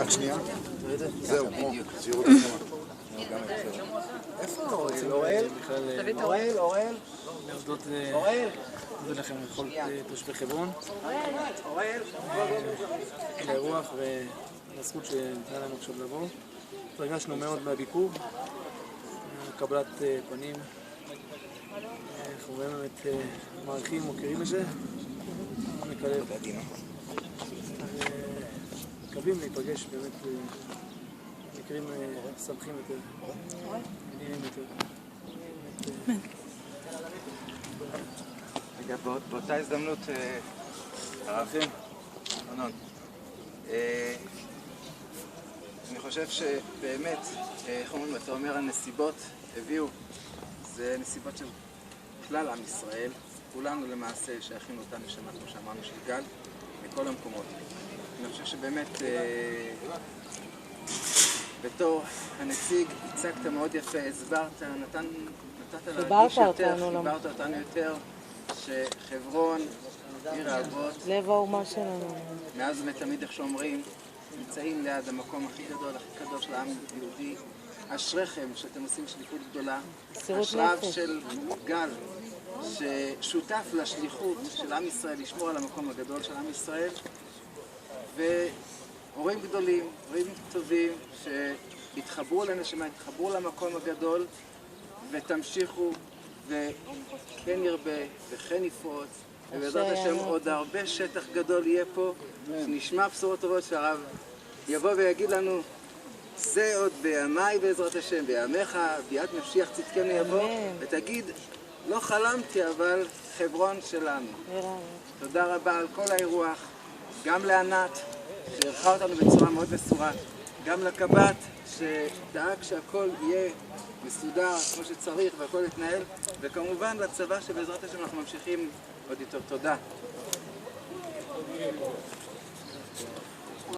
רק שנייה. זהו, שירו את הכמה. איפה אוראל? אוראל? להודות לכם לכל תושבי חברון. לאירוח ולזכות שניתנה לנו עכשיו לבוא. התרגשנו מאוד מהביקור, קבלת פנים. אנחנו באמת מעריכים ומוקירים את זה. מקווים להיפגש באמת במקרים שמחים יותר, עניינים יותר. רגע, באותה הזדמנות, הרב ארנון, אני חושב שבאמת, איך אומרים, אתה אומר, הנסיבות הביאו, זה נסיבות של כלל עם ישראל, כולנו למעשה שייכים אותה נשמה, כמו שאמרנו, של גל, מכל המקומות. אני חושב שבאמת, בתור הנציג, הצגת מאוד יפה, הסברת, נתת להרגיש יותר, חיברת אותנו יותר, שחברון, עיר האבות, לב האומה שלנו. מאז ותמיד, איך שאומרים, נמצאים ליד המקום הכי גדול, הכי קדוש לעם יהודי. אשריכם שאתם עושים שליחות גדולה. אשריו של גל, ששותף לשליחות של עם ישראל, לשמור על המקום הגדול של עם ישראל. והורים גדולים, הורים טובים, שהתחברו לנשמה, התחברו למקום הגדול, ותמשיכו, וכן ירבה, וכן יפרוץ, ובעזרת השם עוד הרבה שטח גדול יהיה פה, שנשמע בשורות טובות שהרב יבוא ויגיד לנו, זה עוד בימיי בעזרת השם, בימיך, ביאת משיח צדקנו יבוא, ותגיד, לא חלמתי, אבל חברון שלנו. תודה רבה על כל האירוח, גם לענת, שערכה אותנו בצורה מאוד מסורה, גם לקב"ט, שדאג שהכל יהיה מסודר כמו שצריך והכל יתנהל, וכמובן לצבא שבעזרת השם אנחנו ממשיכים עוד יותר. תודה.